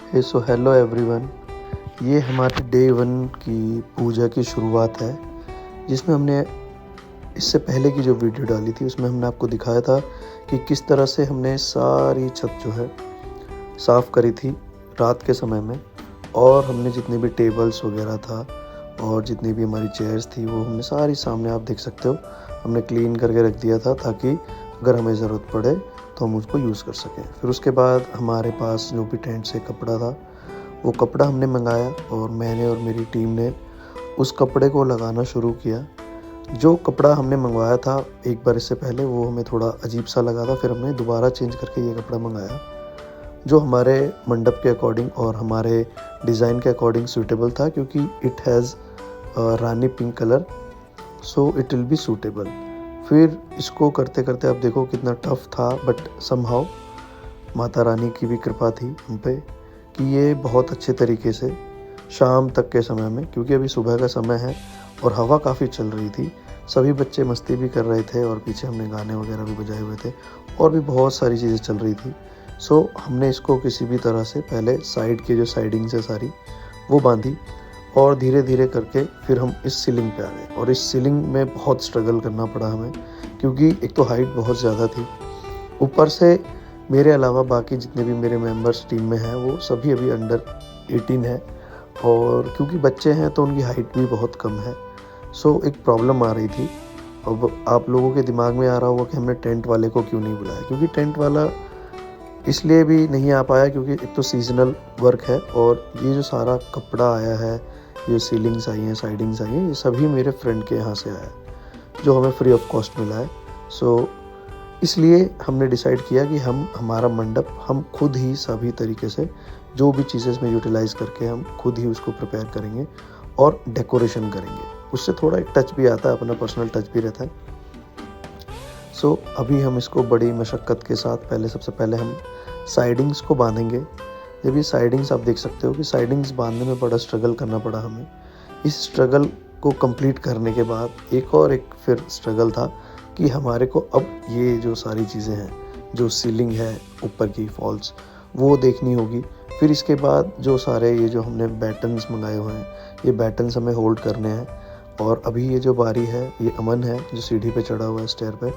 So hello everyone. ये हमारे day 1 की पूजा की शुरुआत है, जिसमें हमने इससे पहले की जो वीडियो डाली थी उसमें हमने आपको दिखाया था कि किस तरह से हमने सारी छत जो है साफ़ करी थी रात के समय में। और हमने जितने भी टेबल्स वगैरह था और जितनी भी हमारी चेयर्स थी वो हमने सारी सामने आप देख सकते हो हमने क्लीन करके रख दिया था, ताकि अगर हमें ज़रूरत पड़े तो हम उसको यूज़ कर सकें। फिर उसके बाद हमारे पास जो भी टेंट से कपड़ा था वो कपड़ा हमने मंगाया और मैंने और मेरी टीम ने उस कपड़े को लगाना शुरू किया। जो कपड़ा हमने मंगवाया था एक बार इससे पहले वो हमें थोड़ा अजीब सा लगा था, फिर हमने दोबारा चेंज करके ये कपड़ा मंगाया जो हमारे मंडप के अकॉर्डिंग और हमारे डिज़ाइन के अकॉर्डिंग सूटेबल था, क्योंकि it has Rani pink colour, so it will be suitable. फिर इसको करते करते आप देखो कितना टफ था, बट समहाउ माता रानी की भी कृपा थी हम पे कि ये बहुत अच्छे तरीके से शाम तक के समय में, क्योंकि अभी सुबह का समय है और हवा काफ़ी चल रही थी, सभी बच्चे मस्ती भी कर रहे थे और पीछे हमने गाने वगैरह भी बजाए हुए थे और भी बहुत सारी चीज़ें चल रही थी। सो हमने इसको किसी भी तरह से पहले साइड की जो साइडिंग्स है सारी वो बांधी और धीरे धीरे करके फिर हम इस सीलिंग पे आ गए। और इस सीलिंग में बहुत स्ट्रगल करना पड़ा हमें, क्योंकि एक तो हाइट बहुत ज़्यादा थी, ऊपर से मेरे अलावा बाकी जितने भी मेरे मेंबर्स टीम में हैं वो सभी अभी अंडर 18 है और क्योंकि बच्चे हैं तो उनकी हाइट भी बहुत कम है। सो एक प्रॉब्लम आ रही थी। अब आप लोगों के दिमाग में आ रहा होगा कि हमने टेंट वाले को क्यों नहीं बुलाया, क्योंकि टेंट वाला इसलिए भी नहीं आ पाया क्योंकि एक तो सीजनल वर्क है और ये जो सारा कपड़ा आया है, ये सीलिंग्स आई हैं, साइडिंग्स आई हैं, ये सभी मेरे फ्रेंड के यहाँ से आया है जो हमें फ्री ऑफ कॉस्ट मिला है। सो इसलिए हमने डिसाइड किया कि हम हमारा मंडप हम खुद ही सभी तरीके से जो भी चीज़ें इसमें यूटिलाइज़ करके हम खुद ही उसको प्रिपेयर करेंगे और डेकोरेशन करेंगे। उससे थोड़ा एक टच भी आता है, अपना पर्सनल टच भी रहता है। सो अभी हम इसको बड़ी मशक्क़त के साथ सबसे पहले हम साइडिंग्स को बांधेंगे। जब ये साइडिंग्स आप देख सकते हो कि साइडिंग्स बांधने में बड़ा स्ट्रगल करना पड़ा हमें। इस स्ट्रगल को कंप्लीट करने के बाद एक फिर स्ट्रगल था कि हमारे को अब ये जो सारी चीज़ें हैं, जो सीलिंग है ऊपर की फॉल्स, वो देखनी होगी। फिर इसके बाद जो सारे ये जो हमने बैटन्स मंगाए हुए हैं, ये बैटन्स हमें होल्ड करने हैं। और अभी ये जो बारी है ये अमन है जो सीढ़ी पे चढ़ा हुआ है स्टेयर पे,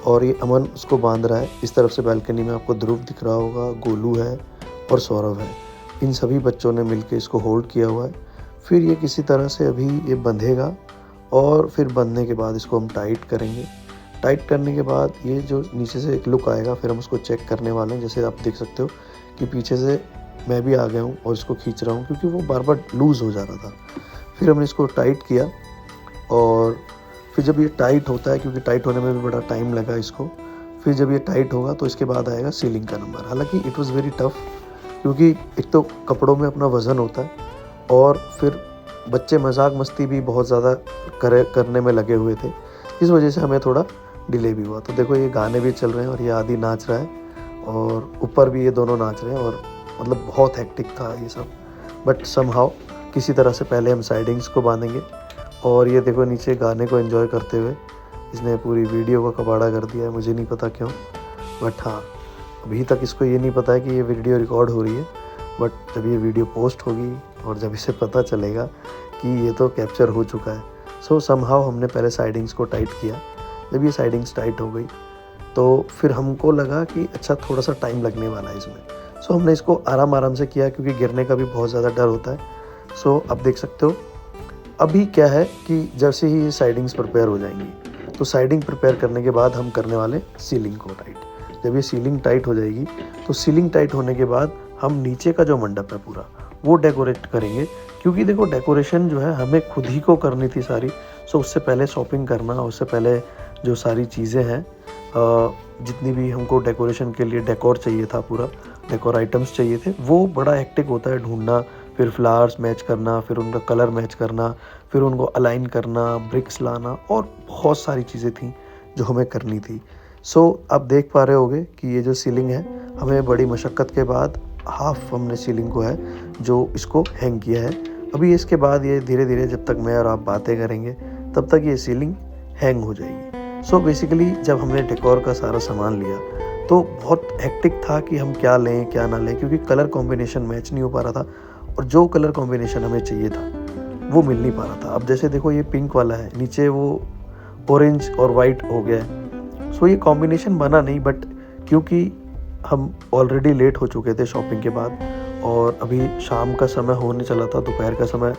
और ये अमन उसको बांध रहा है। इस तरफ से बालकनी में आपको ध्रुव दिख रहा होगा, गोलू है और सौरभ है। इन सभी बच्चों ने मिलकर इसको होल्ड किया हुआ है। फिर ये किसी तरह से अभी ये बंधेगा और फिर बंधने के बाद इसको हम टाइट करेंगे। टाइट करने के बाद ये जो नीचे से एक लुक आएगा, फिर हम उसको चेक करने वाले हैं। जैसे आप देख सकते हो कि पीछे से मैं भी आ गया हूँ और इसको खींच रहा हूँ क्योंकि वो बार बार लूज़ हो जा रहा था। फिर हमने इसको टाइट किया और फिर जब ये टाइट होता है, क्योंकि टाइट होने में भी बड़ा टाइम लगा इसको, फिर जब ये टाइट होगा तो इसके बाद आएगा सीलिंग का नंबर। हालांकि इट वाज़ वेरी टफ, क्योंकि एक तो कपड़ों में अपना वज़न होता है और फिर बच्चे मजाक मस्ती भी बहुत ज़्यादा करने में लगे हुए थे, इस वजह से हमें थोड़ा डिले भी हुआ। तो देखो ये गाने भी चल रहे हैं और ये आदि नाच रहा है और ऊपर भी ये दोनों नाच रहे हैं और मतलब बहुत हेक्टिक था ये सब। बट समहाउ किसी तरह से पहले हम साइडिंग्स को बांधेंगे। और ये देखो नीचे गाने को एंजॉय करते हुए इसने पूरी वीडियो का कबाड़ा कर दिया है, मुझे नहीं पता क्यों। बट हाँ, अभी तक इसको ये नहीं पता है कि ये वीडियो रिकॉर्ड हो रही है, बट जब ये वीडियो पोस्ट होगी और जब इसे पता चलेगा कि ये तो कैप्चर हो चुका है। सो समहाउ हमने पहले साइडिंग्स को टाइट किया। जब ये साइडिंग्स टाइट हो गई तो फिर हमको लगा कि अच्छा थोड़ा सा टाइम लगने वाला है इसमें। सो हमने इसको आराम आराम से किया, क्योंकि गिरने का भी बहुत ज़्यादा डर होता है। सो आप देख सकते हो अभी क्या है कि जैसे ही ये साइडिंग्स प्रिपेयर हो जाएंगी तो साइडिंग प्रिपेयर करने के बाद हम करने वाले सीलिंग को टाइट। जब ये सीलिंग टाइट हो जाएगी तो सीलिंग टाइट होने के बाद हम नीचे का जो मंडप है पूरा वो डेकोरेट करेंगे, क्योंकि देखो डेकोरेशन जो है हमें खुद ही को करनी थी सारी। सो उससे पहले शॉपिंग करना, उससे पहले जो सारी चीज़ें हैं, जितनी भी हमको डेकोरेशन के लिए डेकोर चाहिए था, पूरा डेकोर आइटम्स चाहिए थे, वो बड़ा हेक्टिक होता है ढूंढना। फिर फ्लावर्स मैच करना, फिर उनका कलर मैच करना, फिर उनको अलाइन करना, ब्रिक्स लाना और बहुत सारी चीज़ें थी जो हमें करनी थी। सो आप देख पा रहे होगे कि ये जो सीलिंग है हमें बड़ी मशक्क़त के बाद हाफ हमने सीलिंग को है जो इसको हैंग किया है। अभी इसके बाद ये धीरे धीरे जब तक मैं और आप बातें करेंगे तब तक ये सीलिंग हैंग हो जाएगी। सो बेसिकली जब हमने डेकोर का सारा सामान लिया तो बहुत हेक्टिक था कि हम क्या लें क्या ना लें, क्योंकि कलर कॉम्बिनेशन मैच नहीं हो पा रहा था और जो कलर कॉम्बिनेशन हमें चाहिए था वो मिल नहीं पा रहा था। अब जैसे देखो ये पिंक वाला है, नीचे वो ऑरेंज और वाइट हो गया है, सो ये कॉम्बिनेशन बना नहीं, बट क्योंकि हम ऑलरेडी लेट हो चुके थे शॉपिंग के बाद और अभी शाम का समय होने चला था, दोपहर का समय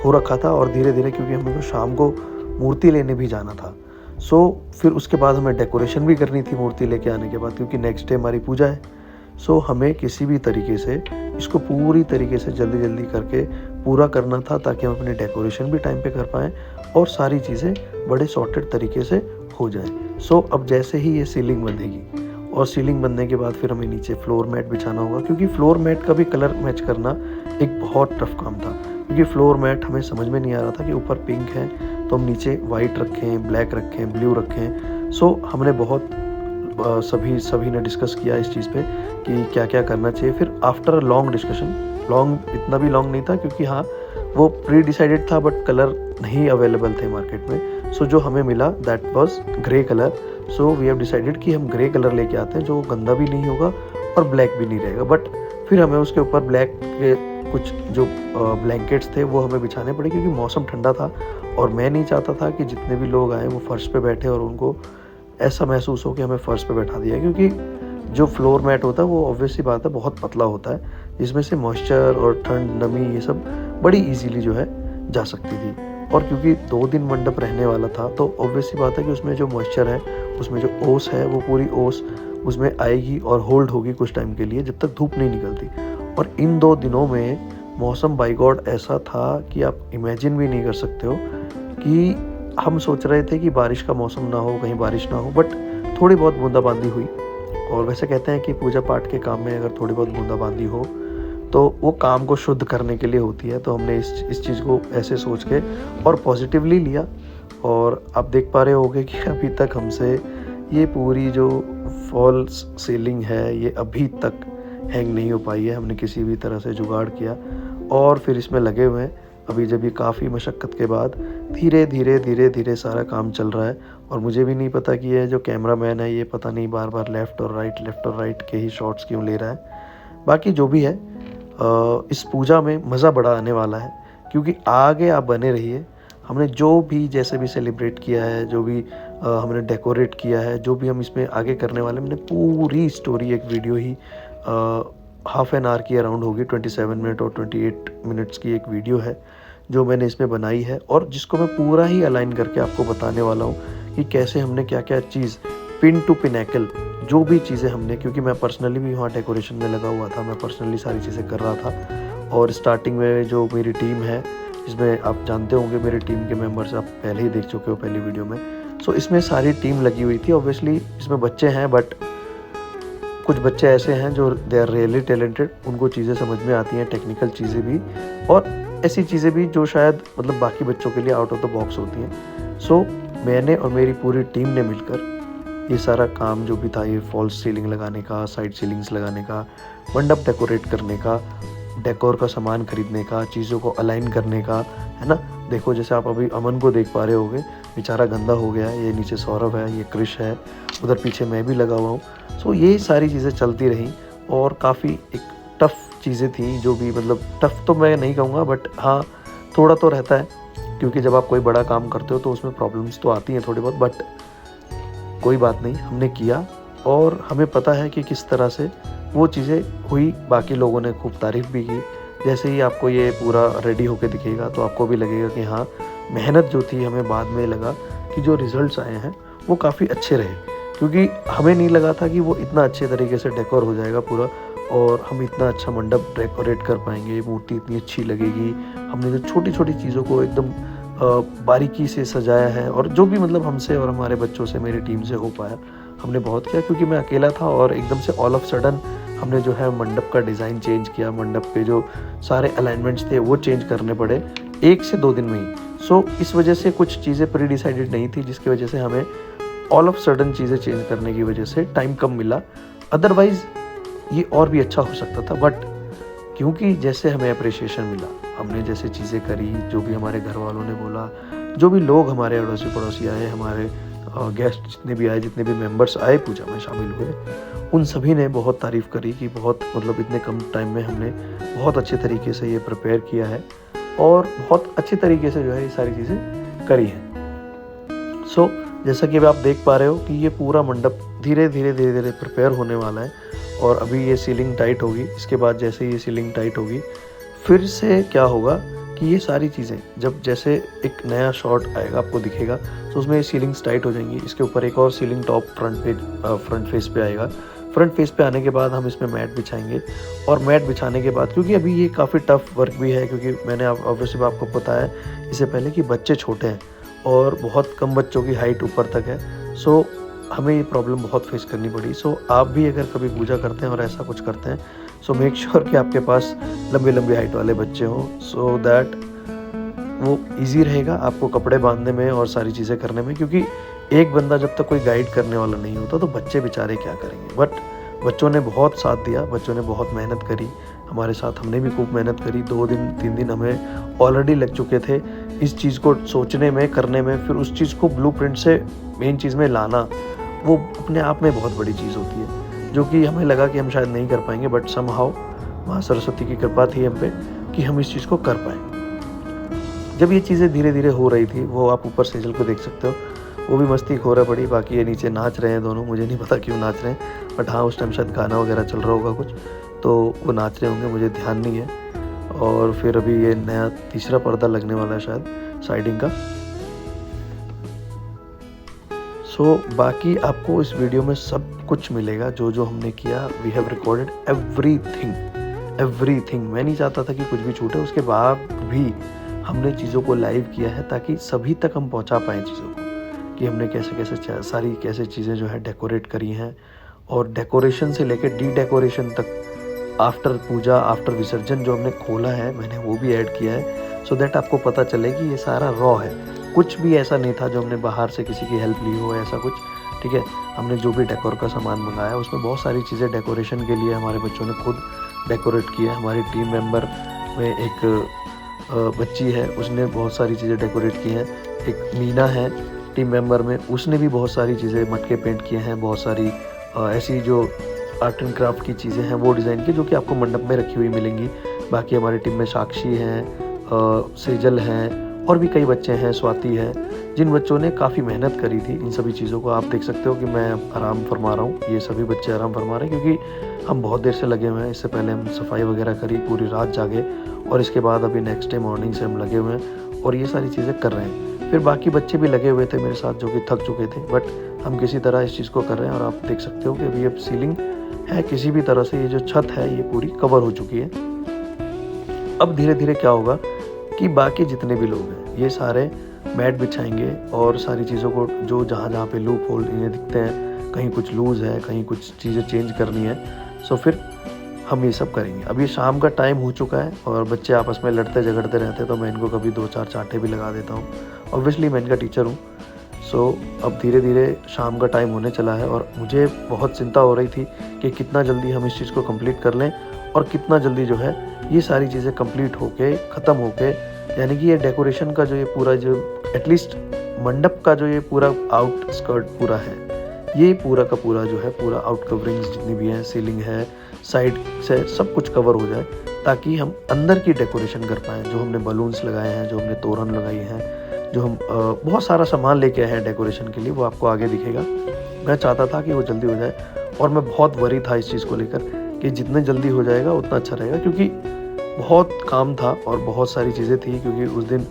हो रखा था और धीरे धीरे क्योंकि हमें शाम को मूर्ति लेने भी जाना था, सो फिर उसके बाद हमें डेकोरेशन भी करनी थी मूर्ति लेके आने के बाद, क्योंकि नेक्स्ट डे हमारी पूजा है। सो हमें किसी भी तरीके से इसको पूरी तरीके से जल्दी जल्दी करके पूरा करना था ताकि हम अपने डेकोरेशन भी टाइम पे कर पाएँ और सारी चीज़ें बड़े सॉर्टेड तरीके से हो जाएं। सो अब जैसे ही ये सीलिंग बंधेगी और सीलिंग बनने के बाद फिर हमें नीचे फ्लोर मैट बिछाना होगा, क्योंकि फ्लोर मैट का भी कलर मैच करना एक बहुत टफ काम था, क्योंकि फ्लोर मैट हमें समझ में नहीं आ रहा था कि ऊपर पिंक है तो हम नीचे वाइट रखें, ब्लैक रखें, ब्लू रखें। सो हमने बहुत सभी ने डिस्कस किया इस चीज़ पे कि क्या क्या करना चाहिए। फिर after a long discussion, long इतना भी लॉन्ग नहीं था क्योंकि हाँ वो प्री डिसाइडेड था, बट कलर नहीं अवेलेबल थे मार्केट में। सो जो हमें मिला that was grey colour. So we have decided कि हम ग्रे कलर लेके आते हैं जो गंदा भी नहीं होगा और ब्लैक भी नहीं रहेगा। बट फिर हमें उसके ऊपर ब्लैक के कुछ जो ब्लैंकेट्स थे वो हमें बिछाने पड़े, क्योंकि मौसम ठंडा था और मैं नहीं चाहता था कि जितने भी लोग आए वो फर्श पे बैठे और उनको ऐसा महसूस हो कि हमें फर्श पे बैठा दिया, क्योंकि जो फ्लोर मैट होता है वो ऑब्वियस सी बात है बहुत पतला होता है, जिसमें से मॉइस्चर और ठंड, नमी, ये सब बड़ी इजीली जो है जा सकती थी। और क्योंकि 2 दिन मंडप रहने वाला था तो ऑब्वियस सी बात है कि उसमें जो मॉइस्चर है, उसमें जो ओस है वो पूरी ओस उसमें आएगी और होल्ड होगी कुछ टाइम के लिए जब तक धूप नहीं निकलती। और इन 2 दिनों में मौसम बाय गॉड ऐसा था कि आप इमेजिन भी नहीं कर सकते हो कि हम सोच रहे थे कि बारिश का मौसम ना हो, कहीं बारिश ना हो, बट थोड़ी बहुत बूंदाबांदी हुई। और वैसे कहते हैं कि पूजा पाठ के काम में अगर थोड़ी बहुत बूंदाबांदी हो तो वो काम को शुद्ध करने के लिए होती है। तो हमने इस चीज़ को ऐसे सोच के और पॉजिटिवली लिया। और आप देख पा रहे होगे कि अभी तक हमसे ये पूरी जो फॉल्स सीलिंग है ये अभी तक हैंग नहीं हो पाई है। हमने किसी भी तरह से जुगाड़ किया और फिर इसमें लगे हुए हैं। अभी जब ये काफ़ी मशक्क़त के बाद धीरे धीरे सारा काम चल रहा है। और मुझे भी नहीं पता कि ये जो कैमरामैन है ये पता नहीं बार बार लेफ़्ट और राइट के ही शॉट्स क्यों ले रहा है। बाकी जो भी है इस पूजा में मज़ा बड़ा आने वाला है, क्योंकि आगे आप बने रहिए। हमने जो भी जैसे भी सेलिब्रेट किया है, जो भी हमने डेकोरेट किया है, जो भी हम इसमें आगे करने वाले, हमने पूरी स्टोरी एक video he half an hour की अराउंड होगी, 27 मिनट और 28 मिनट्स की एक वीडियो है जो मैंने इसमें बनाई है और जिसको मैं पूरा ही अलाइन करके आपको बताने वाला हूँ कि कैसे हमने क्या क्या चीज़ पिन टू पिनैकल, जो भी चीज़ें हमने, क्योंकि मैं पर्सनली भी वहाँ डेकोरेशन में लगा हुआ था, मैं पर्सनली सारी चीज़ें कर रहा था। और स्टार्टिंग में जो मेरी टीम है, इसमें आप जानते होंगे मेरी टीम के मेंबर्स आप पहले ही देख चुके हो पहली वीडियो में। सो इसमें सारी टीम लगी हुई थी। ऑब्वियसली इसमें बच्चे हैं, बट कुछ बच्चे ऐसे हैं जो दे आर रियली टैलेंटेड, उनको चीज़ें समझ में आती हैं, टेक्निकल चीज़ें भी और ऐसी चीज़ें भी जो शायद मतलब बाकी बच्चों के लिए आउट ऑफ द बॉक्स होती हैं। सो मैंने और मेरी पूरी टीम ने मिलकर ये सारा काम जो भी था, ये फॉल्स सीलिंग लगाने का, साइड सीलिंग्स लगाने का, मंडप डेकोरेट करने का, डेकोर का सामान खरीदने का, चीज़ों को अलाइन करने का, है ना। देखो जैसे आप अभी अमन को देख पा रहे होगे, बेचारा गंदा हो गया है। ये नीचे सौरभ है, ये क्रिश है, उधर पीछे मैं भी लगा हुआ हूँ। सो ये सारी चीज़ें चलती रहीं और काफ़ी एक टफ़ चीज़ें थी, जो भी मतलब टफ़ तो मैं नहीं कहूँगा, बट हाँ थोड़ा तो रहता है, क्योंकि जब आप कोई बड़ा काम करते हो तो उसमें प्रॉब्लम्स तो आती हैं थोड़ी बहुत, बट कोई बात नहीं, हमने किया और हमें पता है कि किस तरह से वो चीज़ें हुई। बाकी लोगों ने खूब तारीफ़ भी की। जैसे ही आपको ये पूरा रेडी होके दिखेगा तो आपको भी लगेगा कि हाँ, मेहनत जो थी, हमें बाद में लगा कि जो रिज़ल्ट्स आए हैं वो काफ़ी अच्छे रहे, क्योंकि हमें नहीं लगा था कि वो इतना अच्छे तरीके से डेकोर हो जाएगा पूरा और हम इतना अच्छा मंडप डेकोरेट कर पाएंगे, मूर्ति इतनी अच्छी लगेगी। हमने जो छोटी छोटी चीज़ों को एकदम बारीकी से सजाया है और जो भी मतलब हमसे और हमारे बच्चों से, मेरी टीम से हो पाया, हमने बहुत किया, क्योंकि मैं अकेला था और एकदम से ऑल ऑफ सडन हमने जो है मंडप का डिज़ाइन चेंज किया, मंडप पे जो सारे अलाइनमेंट्स थे वो चेंज करने पड़े 1 से 2 दिन में ही। सो इस वजह से कुछ चीज़ें प्री डिसाइडेड नहीं थी, जिसकी वजह से हमें ऑल ऑफ सडन चीज़ें चेंज करने की वजह से टाइम कम मिला। अदरवाइज़ ये और भी अच्छा हो सकता था, बट क्योंकि जैसे हमें अप्रिसिएशन मिला, हमने जैसे चीज़ें करी, जो भी हमारे घर वालों ने बोला, जो भी लोग हमारे अड़ोसी पड़ोसी आए, हमारे गेस्ट जितने भी आए, जितने भी मेंबर्स आए पूजा में शामिल हुए, उन सभी ने बहुत तारीफ़ करी कि बहुत मतलब इतने कम टाइम में हमने बहुत अच्छे तरीके से ये प्रिपेयर किया है और बहुत अच्छी तरीके से जो है ये सारी चीज़ें करी हैं। सो जैसा कि अब आप देख पा रहे हो कि ये पूरा मंडप धीरे धीरे प्रिपेयर होने वाला है और अभी ये सीलिंग टाइट होगी। इसके बाद जैसे ये सीलिंग टाइट होगी फिर से क्या होगा कि ये सारी चीज़ें जब जैसे एक नया शॉट आएगा आपको दिखेगा तो उसमें ये सीलिंग्स टाइट हो जाएंगी। इसके ऊपर एक और सीलिंग टॉप फ्रंट फेस पे आएगा। फ्रंट फेस पे आने के बाद हम इसमें मैट बिछाएंगे और मैट बिछाने के बाद क्योंकि अभी ये काफ़ी टफ वर्क भी है, क्योंकि मैंने ऑब्वियसली आपको बताया इससे पहले कि बच्चे छोटे हैं और बहुत कम बच्चों की हाइट ऊपर तक है। सो हमें ये प्रॉब्लम बहुत फेस करनी पड़ी। सो आप भी अगर कभी पूजा करते हैं और ऐसा कुछ करते हैं सो मेक श्योर कि आपके पास लंबी हाइट वाले बच्चे हों, सो दैट वो इजी रहेगा आपको कपड़े बांधने में और सारी चीज़ें करने में। क्योंकि एक बंदा जब तक कोई गाइड करने वाला नहीं होता तो बच्चे बेचारे क्या करेंगे। बट बच्चों ने बहुत साथ दिया, बच्चों ने बहुत मेहनत करी हमारे साथ, हमने भी खूब मेहनत करी। 2 दिन 3 दिन हमें ऑलरेडी लग चुके थे इस चीज़ को सोचने में, करने में। फिर उस चीज़ को ब्लूप्रिंट से मेन चीज़ में लाना वो अपने आप में बहुत बड़ी चीज़ होती है, जो कि हमें लगा कि हम शायद नहीं कर पाएंगे। बट समहाउ माँ सरस्वती की कृपा थी हम पे कि हम इस चीज़ को कर पाए। जब ये चीज़ें धीरे धीरे हो रही थी, वो आप ऊपर सेजल को देख सकते हो, वो भी मस्ती खो रहा पड़ी। बाकी ये नीचे नाच रहे हैं दोनों, मुझे नहीं पता क्यों नाच रहे हैं, बट हाँ उस टाइम शायद गाना वगैरह चल रहा होगा कुछ, तो वो नाच रहे होंगे, मुझे ध्यान नहीं है। और फिर अभी ये नया तीसरा पर्दा लगने वाला है शायद साइडिंग का। सो बाकी आपको इस वीडियो में सब कुछ मिलेगा जो जो हमने किया। We have recorded everything. मैं नहीं चाहता था कि कुछ भी छूटे, उसके बाद भी हमने चीज़ों को लाइव किया है ताकि सभी तक हम पहुंचा पाएँ चीज़ों को, कि हमने कैसे चीज़ें जो है डेकोरेट करी हैं। और डेकोरेशन से लेकर डी डेकोरेशन तक, आफ्टर पूजा आफ्टर विसर्जन जो हमने खोला है मैंने वो भी ऐड किया है, सो दैट आपको पता चले कि ये सारा रॉ है। कुछ भी ऐसा नहीं था जो हमने बाहर से किसी की हेल्प ली हो ऐसा कुछ, ठीक है। हमने जो भी डेकोर का सामान मंगाया उसमें बहुत सारी चीज़ें डेकोरेशन के लिए हमारे बच्चों ने खुद डेकोरेट किया है। हमारी टीम मेंबर में एक बच्ची है, उसने बहुत सारी चीज़ें डेकोरेट की हैं। एक मीना है टीम मेंबर में, उसने भी बहुत सारी चीज़ें मटके पेंट किए हैं, बहुत सारी ऐसी जो आर्ट एंड क्राफ्ट की चीज़ें हैं वो डिज़ाइन की, जो कि आपको मंडप में रखी हुई मिलेंगी। बाकी हमारी टीम में साक्षी हैं, सेजल हैं और भी कई बच्चे हैं, स्वाति है, जिन बच्चों ने काफ़ी मेहनत करी थी इन सभी चीज़ों को। आप देख सकते हो कि मैं आराम फरमा रहा हूँ, ये सभी बच्चे आराम फरमा रहे हैं क्योंकि हम बहुत देर से लगे हुए हैं। इससे पहले हम सफाई वगैरह करी, पूरी रात जागे और इसके बाद अभी नेक्स्ट डे मॉर्निंग से हम लगे हुए हैं और ये सारी चीज़ें कर रहे हैं। फिर बाकी बच्चे भी लगे हुए थे मेरे साथ जो कि थक चुके थे, बट हम किसी तरह इस चीज़ को कर रहे हैं। और आप देख सकते हो कि अभी अब सीलिंग है, किसी भी तरह से ये जो छत है ये पूरी कवर हो चुकी है। अब धीरे धीरे क्या होगा कि बाकी जितने भी लोग हैं ये सारे मैट बिछाएंगे और सारी चीज़ों को जो जहाँ पे लूप होल इन्हें दिखते हैं, कहीं कुछ लूज़ है, कहीं कुछ चीज़ें चेंज करनी है, सो फिर हम ये सब करेंगे। अभी शाम का टाइम हो चुका है और बच्चे आपस में लड़ते झगड़ते रहते हैं, तो मैं इनको कभी 2-4 चांटे भी लगा देता हूँ। ऑब्वियसली मैं इनका टीचर हूँ। सो अब धीरे धीरे शाम का टाइम होने चला है और मुझे बहुत चिंता हो रही थी कि कितना जल्दी हम इस चीज़ को कंप्लीट कर लें और कितना जल्दी जो है ये सारी चीज़ें कंप्लीट होके ख़त्म होके, यानी कि ये डेकोरेशन का जो ये पूरा जो एटलीस्ट मंडप का जो ये पूरा आउट स्कर्ट पूरा है, ये पूरा का पूरा जो है पूरा आउट कवरिंग्स जितनी भी हैं, सीलिंग है, साइड से सब कुछ कवर हो जाए, ताकि हम अंदर की डेकोरेशन कर पाएँ। जो हमने बलून्स लगाए हैं, जो हमने तोरण लगाई हैं, जो हम बहुत सारा सामान लेके आए हैं डेकोरेशन के लिए, वो आपको आगे दिखेगा। मैं चाहता था कि वो जल्दी हो जाए और मैं बहुत वरी था इस चीज़ को लेकर कि जितने जल्दी हो जाएगा उतना अच्छा रहेगा, क्योंकि बहुत काम था और बहुत सारी चीज़ें थी। क्योंकि उस दिन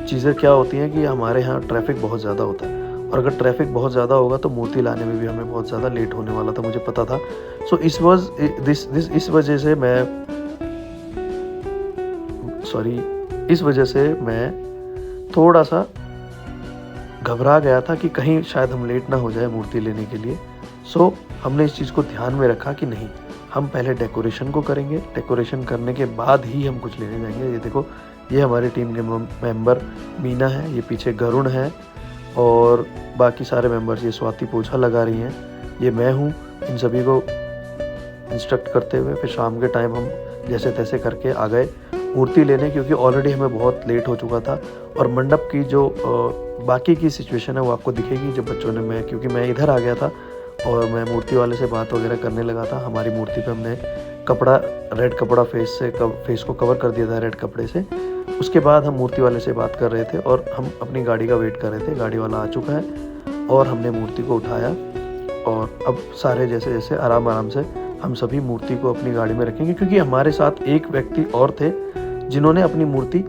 चीज़ें क्या होती हैं कि हमारे यहाँ ट्रैफिक बहुत ज़्यादा होता है और अगर ट्रैफिक बहुत ज़्यादा होगा तो मूर्ति लाने में भी हमें बहुत ज़्यादा लेट होने वाला था, मुझे पता था। सो इस वजह से मैं थोड़ा सा घबरा गया था कि कहीं शायद हम लेट ना हो जाए मूर्ति लेने के लिए। सो हमने इस चीज़ को ध्यान में रखा कि नहीं, हम पहले डेकोरेशन को करेंगे, डेकोरेशन करने के बाद ही हम कुछ लेने जाएंगे। ये देखो, ये हमारी टीम के मेंबर मीना है, ये पीछे गरुण है और बाकी सारे मेंबर्स, ये स्वाति पोछा लगा रही हैं, ये मैं हूँ। इन सभी को इंस्ट्रक्ट करते हुए फिर शाम के टाइम हम जैसे तैसे करके आ गए मूर्ति लेने, क्योंकि ऑलरेडी हमें बहुत लेट हो चुका था और मंडप की जो बाकी की सिचुएशन है वो आपको दिखेगी जब बच्चों ने क्योंकि मैं इधर आ गया था और मैं मूर्ति वाले से बात वगैरह करने लगा था। हमारी मूर्ति पे हमने रेड कपड़ा फेस को कवर कर दिया था रेड कपड़े से। उसके बाद हम मूर्ति वाले से बात कर रहे थे और हम अपनी गाड़ी का वेट कर रहे थे। गाड़ी वाला आ चुका है और हमने मूर्ति को उठाया और अब सारे जैसे जैसे आराम से हम सभी मूर्ति को अपनी गाड़ी में रखेंगे, क्योंकि हमारे साथ एक व्यक्ति और थे जिन्होंने अपनी मूर्ति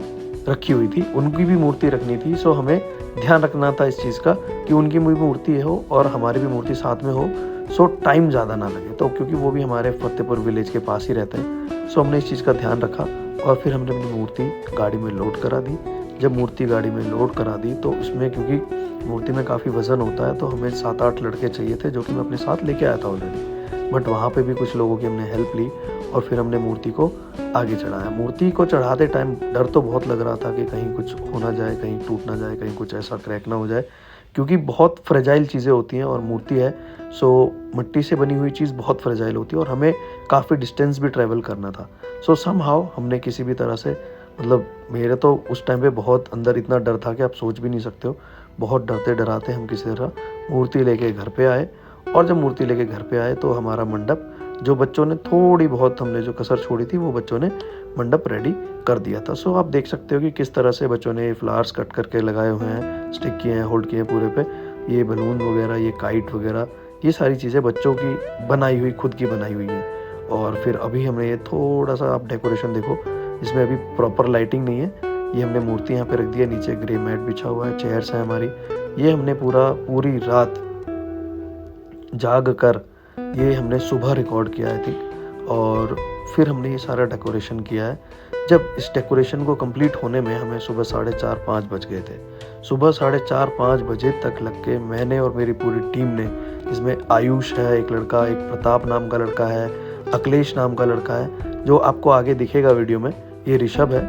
रखी हुई थी, उनकी भी मूर्ति रखनी थी। सो हमें ध्यान रखना था इस चीज़ का कि उनकी भी मूर्ति हो और हमारी भी मूर्ति साथ में हो, सो टाइम ज़्यादा ना लगे। तो क्योंकि वो भी हमारे फतेहपुर विलेज के पास ही रहते हैं, सो हमने इस चीज़ का ध्यान रखा और फिर हमने अपनी मूर्ति गाड़ी में लोड करा दी। जब मूर्ति गाड़ी में लोड करा दी तो उसमें क्योंकि मूर्ति में काफ़ी वज़न होता है तो हमें 7-8 लड़के चाहिए थे, जो कि मैं अपने साथ लेके आया था ऑलरेडी। बट वहाँ पे भी कुछ लोगों की हमने हेल्प ली और फिर हमने मूर्ति को आगे चढ़ाया। मूर्ति को चढ़ाते टाइम डर तो बहुत लग रहा था कि कहीं कुछ हो ना जाए, कहीं टूट ना जाए, कहीं कुछ ऐसा क्रैक ना हो जाए, क्योंकि बहुत फ्रेजाइल चीज़ें होती हैं और मूर्ति है, सो मिट्टी से बनी हुई चीज़ बहुत फ्रेजाइल होती है और हमें काफ़ी डिस्टेंस भी ट्रैवल करना था। सो समहाउ हमने किसी भी तरह से, मतलब मेरे तो उस टाइम पे बहुत अंदर इतना डर था कि आप सोच भी नहीं सकते हो। बहुत डरते डराते हम किसी तरह मूर्ति लेके घर पे आए और जब मूर्ति लेके घर पे आए तो हमारा मंडप, जो बच्चों ने थोड़ी बहुत हमने जो कसर छोड़ी थी, वो बच्चों ने मंडप रेडी कर दिया था। सो आप देख सकते हो कि किस तरह से बच्चों ने फ्लावर्स कट करके लगाए हुए हैं, स्टिक किए हैं, होल्ड किए हैं पूरे पे। ये बलून वगैरह, ये काइट वगैरह, ये सारी चीज़ें बच्चों की बनाई हुई, खुद की बनाई हुई है। और फिर अभी हमने ये थोड़ा सा, आप डेकोरेशन देखो, इसमें अभी प्रॉपर लाइटिंग नहीं है। ये हमने मूर्ति यहाँ पे रख दी है, नीचे ग्रे मैट बिछा हुआ है, चेयर्स है हमारी। ये हमने पूरी रात जाग कर ये हमने सुबह रिकॉर्ड किया है थिंक, और फिर हमने ये सारा डेकोरेशन किया है। जब इस डेकोरेशन को कंप्लीट होने में हमें सुबह 4:30-5 बज गए थे। सुबह 4:30-5 बजे तक लग के मैंने और मेरी पूरी टीम ने, जिसमें आयुष है एक लड़का, एक प्रताप नाम का लड़का है, अखिलेश नाम का लड़का है जो आपको आगे दिखेगा वीडियो में, ये ऋषभ है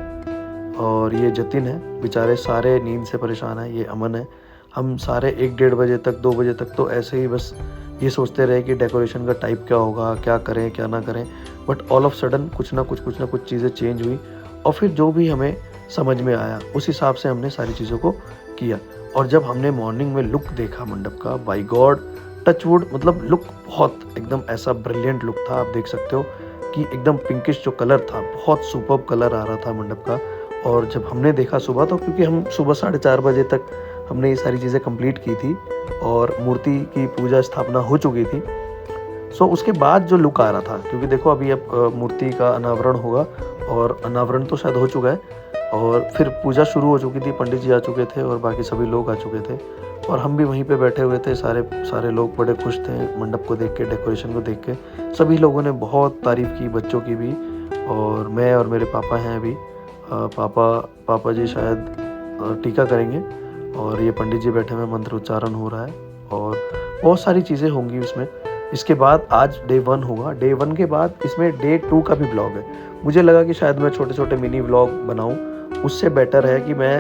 और ये जतिन है। बेचारे सारे नींद से परेशान है। ये अमन है। हम सारे 1-1:30 बजे तक, 2 बजे तक तो ऐसे ही बस ये सोचते रहे कि डेकोरेशन का टाइप क्या होगा, क्या करें क्या ना करें। बट ऑल ऑफ सडन कुछ ना कुछ चीज़ें चेंज हुई और फिर जो भी हमें समझ में आया उस हिसाब से हमने सारी चीज़ों को किया। और जब हमने मॉर्निंग में लुक देखा मंडप का, बाय गॉड, टचवुड, मतलब लुक बहुत एकदम ऐसा ब्रिलियंट लुक था। आप देख सकते हो कि एकदम पिंकिश जो कलर था, बहुत सुपर्ब कलर आ रहा था मंडप का। और जब हमने देखा सुबह, तो क्योंकि हम सुबह 4:30 बजे तक हमने ये सारी चीज़ें कंप्लीट की थी और मूर्ति की पूजा स्थापना हो चुकी थी। सो उसके बाद जो लुक आ रहा था, क्योंकि देखो अभी अब मूर्ति का अनावरण होगा और अनावरण तो शायद हो चुका है और फिर पूजा शुरू हो चुकी थी, पंडित जी आ चुके थे और बाकी सभी लोग आ चुके थे और हम भी वहीं पे बैठे हुए थे। सारे लोग बड़े खुश थे मंडप को देख के, डेकोरेशन को देख के। सभी लोगों ने बहुत तारीफ़ की, बच्चों की भी। और मैं और मेरे पापा हैं अभी, पापा जी शायद टीका करेंगे और ये पंडित जी बैठे हुए, मंत्र उच्चारण हो रहा है और बहुत सारी चीज़ें होंगी उसमें। इसके बाद आज डे 1 होगा। डे 1 के बाद इसमें डे 2 का भी ब्लॉग है। मुझे लगा कि शायद मैं छोटे छोटे मिनी व्लॉग बनाऊं, उससे बेटर है कि मैं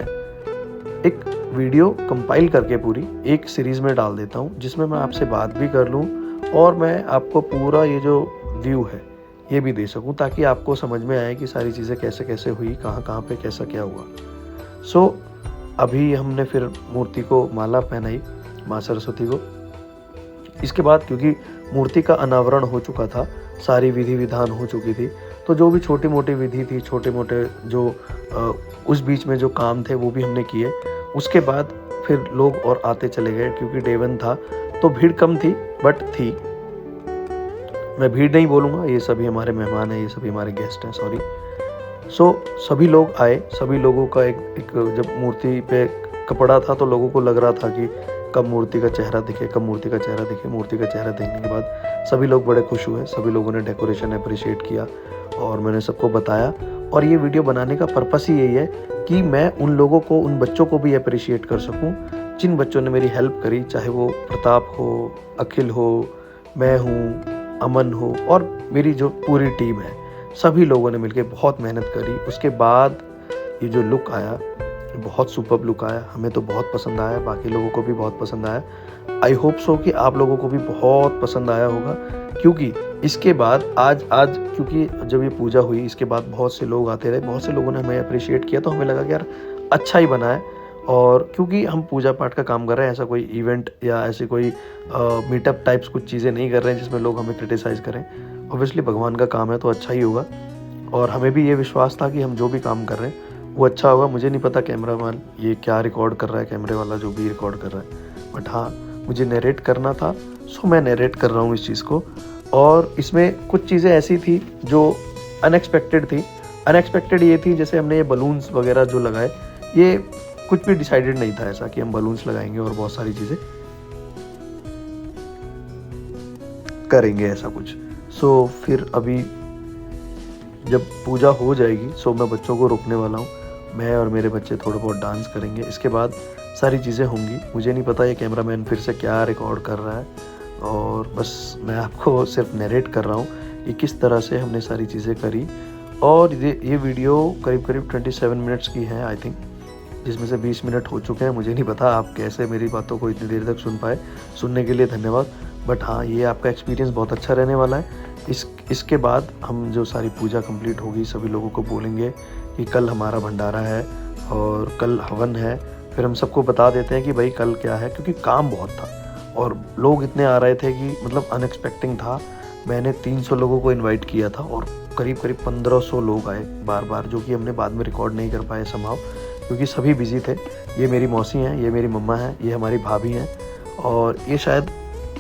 एक वीडियो कंपाइल करके पूरी एक सीरीज़ में डाल देता हूं, जिसमें मैं आपसे बात भी कर लूं और मैं आपको पूरा ये जो व्यू है ये भी दे सकूं, ताकि आपको समझ में आए कि सारी चीज़ें कैसे कैसे हुई, कहाँ पे कैसा क्या हुआ। सो अभी हमने फिर मूर्ति को माला पहनाई, माँ सरस्वती को। इसके बाद क्योंकि मूर्ति का अनावरण हो चुका था, सारी विधि विधान हो चुकी थी, तो जो भी छोटी मोटी विधि थी, छोटे मोटे जो उस बीच में जो काम थे वो भी हमने किए। उसके बाद फिर लोग और आते चले गए, क्योंकि डे 1 था तो भीड़ कम थी, बट थी। मैं भीड़ नहीं बोलूँगा, ये सभी हमारे मेहमान हैं, ये सभी हमारे गेस्ट हैं, सॉरी। सो सभी लोग आए, सभी लोगों का एक जब मूर्ति पे कपड़ा था तो लोगों को लग रहा था कि कब मूर्ति का चेहरा दिखे, कब मूर्ति का चेहरा दिखे। मूर्ति का चेहरा देखने के बाद सभी लोग बड़े खुश हुए, सभी लोगों ने डेकोरेशन अप्रिशिएट किया और मैंने सबको बताया। और ये वीडियो बनाने का पर्पस ही यही है कि मैं उन लोगों को, उन बच्चों को भी अप्रिशिएट कर सकूं जिन बच्चों ने मेरी हेल्प करी, चाहे वो प्रताप हो, अखिल हो, मैं हूँ, अमन हो और मेरी जो पूरी टीम है। सभी लोगों ने मिलकर बहुत मेहनत करी। उसके बाद ये जो लुक आया, बहुत सुपर्ब लुक आया, हमें तो बहुत पसंद आया, बाकी लोगों को भी बहुत पसंद आया। आई होप सो कि आप लोगों को भी बहुत पसंद आया होगा, क्योंकि इसके बाद आज क्योंकि जब ये पूजा हुई इसके बाद बहुत से लोग आते रहे, बहुत से लोगों ने हमें अप्रिशिएट किया, तो हमें लगा कि यार अच्छा ही बना है और क्योंकि हम पूजा पाठ का काम कर रहे हैं, ऐसा कोई इवेंट या ऐसे कोई मीटअप टाइप्स कुछ चीज़ें नहीं कर रहे हैं जिसमें लोग हमें क्रिटिसाइज़ करें। ऑब्वियसली भगवान का काम है तो अच्छा ही होगा, और हमें भी ये विश्वास था कि हम जो भी काम कर रहे हैं वो अच्छा होगा। मुझे नहीं पता कैमरामैन ये क्या रिकॉर्ड कर रहा है, कैमरे वाला जो भी रिकॉर्ड कर रहा है, बट हाँ मुझे नरेट करना था, सो मैं नरेट कर रहा हूँ इस चीज़ को। और इसमें कुछ चीज़ें ऐसी थी जो अनएक्सपेक्टेड थी। अनएक्सपेक्टेड ये थी, जैसे हमने ये बलून्स वगैरह जो लगाए, ये कुछ भी डिसाइडेड नहीं था ऐसा कि हम बलून्स लगाएंगे और बहुत सारी चीज़ें करेंगे ऐसा कुछ। सो फिर अभी जब पूजा हो जाएगी, सो मैं बच्चों को रोकने वाला हूँ। मैं और मेरे बच्चे थोड़ा बहुत डांस करेंगे, इसके बाद सारी चीज़ें होंगी। मुझे नहीं पता ये कैमरामैन फिर से क्या रिकॉर्ड कर रहा है, और बस मैं आपको सिर्फ नरेट कर रहा हूँ कि किस तरह से हमने सारी चीज़ें करी। और ये वीडियो करीब करीब 27 मिनट्स की है आई थिंक, जिसमें से 20 मिनट हो चुके हैं। मुझे नहीं पता आप कैसे मेरी बातों को इतनी देर तक सुन पाए, सुनने के लिए धन्यवाद। बट हाँ, ये आपका एक्सपीरियंस बहुत अच्छा रहने वाला है। इसके बाद हम जो सारी पूजा कंप्लीट होगी, सभी लोगों को बोलेंगे कि कल हमारा भंडारा है और कल हवन है। फिर हम सबको बता देते हैं कि भाई कल क्या है, क्योंकि काम बहुत था और लोग इतने आ रहे थे कि मतलब अनएक्सपेक्टिंग था। मैंने 300 लोगों को इनवाइट किया था और करीब करीब 1500 लोग आए बार बार, जो कि हमने बाद में रिकॉर्ड नहीं कर पाए संभव, क्योंकि सभी बिजी थे। ये मेरी मौसी हैं, ये मेरी मम्मा हैं, ये हमारी भाभी हैं, और ये शायद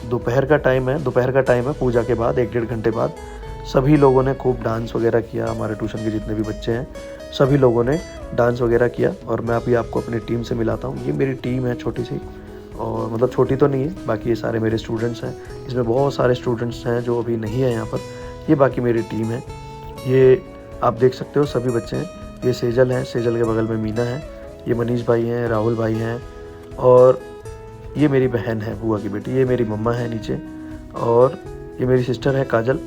दोपहर का टाइम है पूजा के बाद 1-1.5 घंटे बाद। सभी लोगों ने खूब डांस वगैरह किया, हमारे ट्यूशन के जितने भी बच्चे हैं सभी लोगों ने डांस वगैरह किया। और मैं अभी आपको अपनी टीम से मिलाता हूँ। ये मेरी टीम है छोटी सी, और मतलब छोटी तो नहीं है, बाकी ये सारे मेरे स्टूडेंट्स हैं। इसमें बहुत सारे स्टूडेंट्स हैं जो अभी नहीं है यहाँ पर, ये बाकी मेरी टीम है। ये आप देख सकते हो सभी बच्चे हैं। ये सेजल हैं, सेजल के बगल में मीना है, ये मनीष भाई हैं, राहुल भाई हैं, और ये मेरी बहन है, बुआ की बेटी, ये मेरी मम्मा है नीचे, और ये मेरी सिस्टर है काजल।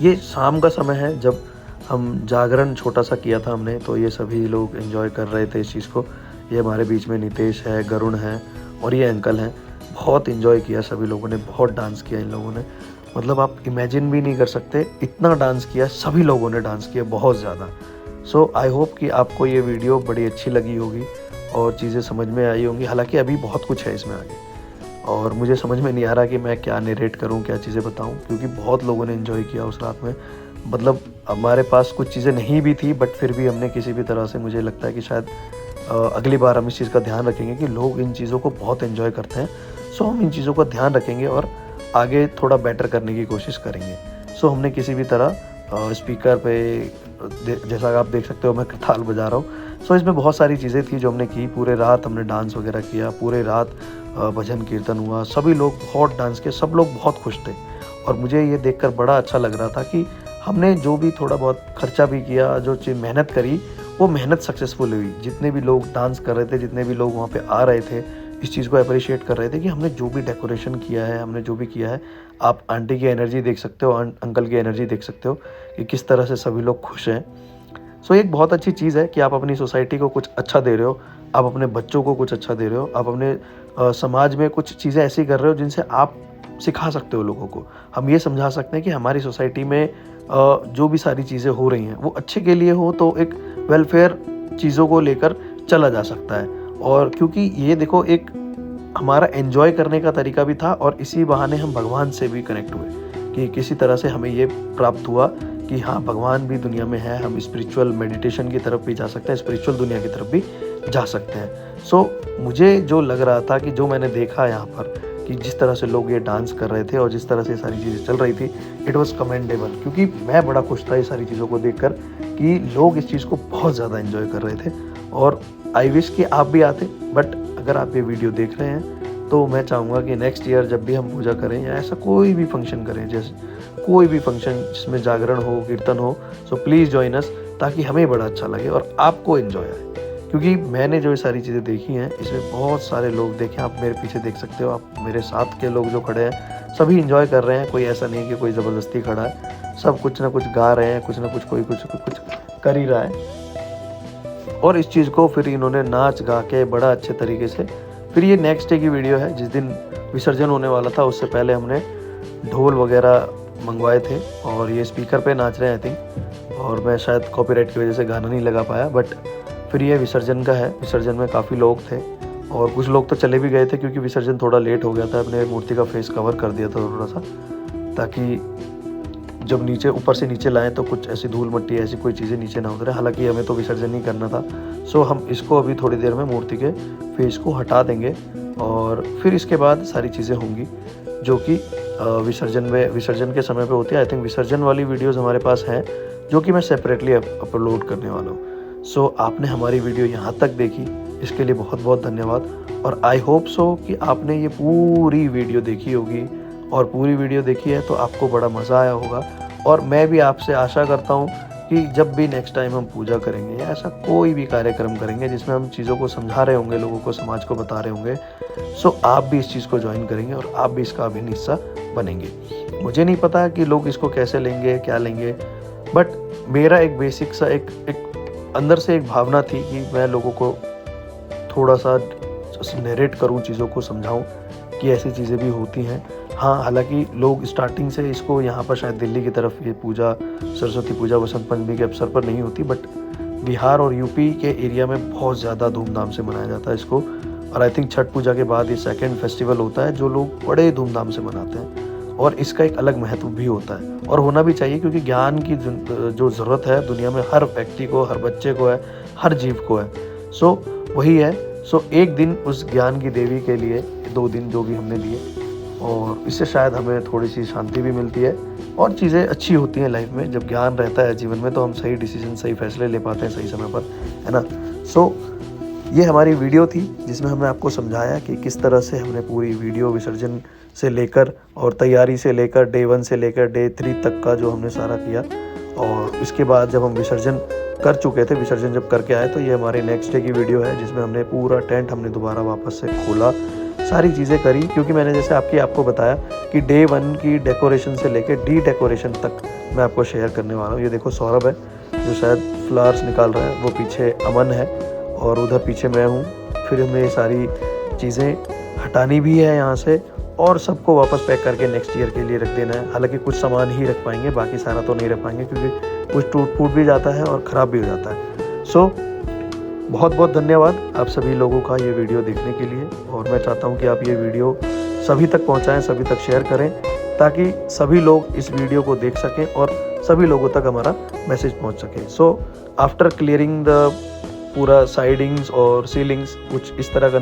ये शाम का समय है जब हम जागरण छोटा सा किया था हमने, तो ये सभी लोग एंजॉय कर रहे थे इस चीज़ को। ये हमारे बीच में नितेश है, गरुण है, और ये अंकल हैं। बहुत एंजॉय किया सभी लोगों ने, बहुत डांस किया इन लोगों ने, मतलब आप इमेजिन भी नहीं कर सकते इतना डांस किया, सभी लोगों ने डांस किया बहुत ज़्यादा। सो आई होप कि आपको ये वीडियो बड़ी अच्छी लगी होगी और चीज़ें समझ में आई होंगी। हालांकि अभी बहुत कुछ है इसमें आगे, और मुझे समझ में नहीं आ रहा कि मैं क्या नरेट करूं, क्या चीज़ें बताऊं, क्योंकि बहुत लोगों ने एंजॉय किया उस रात में। मतलब हमारे पास कुछ चीज़ें नहीं भी थी, बट फिर भी हमने किसी भी तरह से, मुझे लगता है कि शायद अगली बार हम इस चीज़ का ध्यान रखेंगे कि लोग इन चीज़ों को बहुत एंजॉय करते हैं। सो हम इन चीज़ों का ध्यान रखेंगे और आगे थोड़ा बेटर करने की कोशिश करेंगे। सो हमने किसी भी तरह स्पीकर पे, जैसा आप देख सकते हो मैं ताल बजा रहा हूँ, सो इसमें बहुत सारी चीज़ें थी जो हमने की। पूरे रात हमने डांस वगैरह किया, पूरे रात भजन कीर्तन हुआ, सभी लोग बहुत डांस किए, सब लोग बहुत खुश थे। और मुझे ये देखकर बड़ा अच्छा लग रहा था कि हमने जो भी थोड़ा बहुत खर्चा भी किया, जो चीज़ मेहनत करी, वो मेहनत सक्सेसफुल हुई। जितने भी लोग डांस कर रहे थे, जितने भी लोग वहाँ पे आ रहे थे, इस चीज़ को अप्रिशिएट कर रहे थे कि हमने जो भी डेकोरेशन किया है, हमने जो भी किया है। आप आंटी की एनर्जी देख सकते हो, अंकल की एनर्जी देख सकते हो कि किस तरह से सभी लोग खुश हैं। सो एक बहुत अच्छी चीज़ है कि आप अपनी सोसाइटी को कुछ अच्छा दे रहे हो, आप अपने बच्चों को कुछ अच्छा दे रहे हो, आप अपने समाज में कुछ चीज़ें ऐसी कर रहे हो जिनसे आप सिखा सकते हो लोगों को। हम ये समझा सकते हैं कि हमारी सोसाइटी में जो भी सारी चीज़ें हो रही हैं वो अच्छे के लिए हो, तो एक वेलफेयर चीज़ों को लेकर चला जा सकता है। और क्योंकि ये देखो, एक हमारा एंजॉय करने का तरीका भी था, और इसी बहाने हम भगवान से भी कनेक्ट हुए कि किसी तरह से हमें ये प्राप्त हुआ कि हाँ, भगवान भी दुनिया में है। हम स्पिरिचुअल मेडिटेशन की तरफ भी जा सकते हैं, स्पिरिचुअल दुनिया की तरफ भी जा सकते हैं। सो मुझे जो लग रहा था कि जो मैंने देखा यहाँ पर कि जिस तरह से लोग ये डांस कर रहे थे और जिस तरह से ये सारी चीज़ें चल रही थी, इट वाज कमेंडेबल। क्योंकि मैं बड़ा खुश था ये सारी चीज़ों को देखकर कि लोग इस चीज़ को बहुत ज़्यादा एंजॉय कर रहे थे। और आई विश कि आप भी आते, बट अगर आप ये वीडियो देख रहे हैं तो मैं चाहूँगा कि नेक्स्ट ईयर जब भी हम पूजा करें या ऐसा कोई भी फंक्शन करें, जैसे कोई भी फंक्शन जिसमें जागरण हो, कीर्तन हो, सो प्लीज़ जॉइन अस, ताकि हमें बड़ा अच्छा लगे और आपको एंजॉय आए। क्योंकि मैंने जो ये सारी चीज़ें देखी हैं, इसमें बहुत सारे लोग देखें, आप मेरे पीछे देख सकते हो, आप मेरे साथ के लोग जो खड़े हैं सभी एंजॉय कर रहे हैं। कोई ऐसा नहीं कि कोई ज़बरदस्ती खड़ा है, सब कुछ ना कुछ गा रहे हैं, कुछ ना कुछ कोई कुछ कर ही रहा है। और इस चीज़ को फिर इन्होंने नाच गा के बड़ा अच्छे तरीके से, फिर ये नेक्स्ट डे की वीडियो है, जिस दिन विसर्जन होने वाला था उससे पहले हमने ढोल वगैरह मंगवाए थे और ये स्पीकर पे नाच रहे हैं आई थिंक। और मैं शायद कॉपीराइट की वजह से गाना नहीं लगा पाया, बट फिर ये विसर्जन का है। विसर्जन में काफ़ी लोग थे और कुछ लोग तो चले भी गए थे क्योंकि विसर्जन थोड़ा लेट हो गया था। अपने मूर्ति का फेस कवर कर दिया था थोड़ा सा, ताकि जब नीचे ऊपर से नीचे लाएं तो कुछ ऐसी धूल मिट्टी ऐसी कोई चीज़ें नीचे ना उतरे। हालांकि हमें तो विसर्जन नहीं करना था, सो हम इसको अभी थोड़ी देर में मूर्ति के फेस को हटा देंगे और फिर इसके बाद सारी चीज़ें होंगी जो कि विसर्जन के समय पे होती है। आई थिंक विसर्जन वाली वीडियोस हमारे पास हैं जो कि मैं सेपरेटली अपलोड करने वाला हूँ। सो आपने हमारी वीडियो यहाँ तक देखी, इसके लिए बहुत बहुत धन्यवाद। और आई होप सो कि आपने ये पूरी वीडियो देखी होगी, और पूरी वीडियो देखी है तो आपको बड़ा मज़ा आया होगा। और मैं भी आपसे आशा करता हूँ कि जब भी नेक्स्ट टाइम हम पूजा करेंगे या ऐसा कोई भी कार्यक्रम करेंगे जिसमें हम चीज़ों को समझा रहे होंगे, लोगों को, समाज को बता रहे होंगे, सो आप भी इस चीज़ को ज्वाइन करेंगे और आप भी इसका अभिन्न हिस्सा बनेंगे। मुझे नहीं पता कि लोग इसको कैसे लेंगे, क्या लेंगे, बट मेरा एक बेसिक सा एक अंदर से एक भावना थी कि मैं लोगों को थोड़ा सा नरेट करूँ, चीज़ों को समझाऊँ कि ऐसी चीज़ें भी होती हैं। हाँ, हालांकि लोग स्टार्टिंग से इसको यहाँ पर शायद दिल्ली की तरफ ये पूजा, सरस्वती पूजा, वसंत पंचमी के अवसर पर नहीं होती, बट बिहार और यूपी के एरिया में बहुत ज़्यादा धूमधाम से मनाया जाता है इसको। और आई थिंक छठ पूजा के बाद ये सेकंड फेस्टिवल होता है जो लोग बड़े धूमधाम से मनाते हैं, और इसका एक अलग महत्व भी होता है और होना भी चाहिए, क्योंकि ज्ञान की जो ज़रूरत है दुनिया में हर व्यक्ति को, हर बच्चे को है, हर जीव को है। सो वही है। सो एक दिन उस ज्ञान की देवी के लिए, 2 दिन जो भी हमने लिए, और इससे शायद हमें थोड़ी सी शांति भी मिलती है और चीज़ें अच्छी होती हैं लाइफ में। जब ज्ञान रहता है जीवन में तो हम सही डिसीजन, सही फैसले ले पाते हैं सही समय पर, है ना। सो ये हमारी वीडियो थी जिसमें हमने आपको समझाया कि किस तरह से हमने पूरी वीडियो विसर्जन से लेकर और तैयारी से लेकर डे 1 से लेकर डे 3 तक का जो हमने सारा किया। और इसके बाद जब हम विसर्जन कर चुके थे, विसर्जन जब करके आए, तो ये हमारे नेक्स्ट डे की वीडियो है जिसमें हमने पूरा टेंट हमने दोबारा वापस से खोला, सारी चीज़ें करी। क्योंकि मैंने जैसे आपको बताया कि डे 1 की डेकोरेशन से लेकर डी डेकोरेशन तक मैं आपको शेयर करने वाला हूँ। ये देखो सौरभ है जो शायद फ्लावर्स निकाल रहा है, वो पीछे अमन है और उधर पीछे मैं हूँ। फिर हमें ये सारी चीज़ें हटानी भी है यहाँ से और सबको वापस पैक करके नेक्स्ट ईयर के लिए रख देना है। हालांकि कुछ सामान ही रख पाएंगे, बाकी सारा तो नहीं रख पाएंगे क्योंकि कुछ टूट फूट भी जाता है और ख़राब भी हो जाता है। सो बहुत बहुत धन्यवाद आप सभी लोगों का ये वीडियो देखने के लिए, और मैं चाहता हूँ कि आप ये वीडियो सभी तक पहुँचाएँ, सभी तक शेयर करें, ताकि सभी लोग इस वीडियो को देख सकें और सभी लोगों तक हमारा मैसेज पहुँच सके। सो आफ्टर क्लियरिंग द पूरा साइडिंग्स और सीलिंग्स कुछ इस तरह का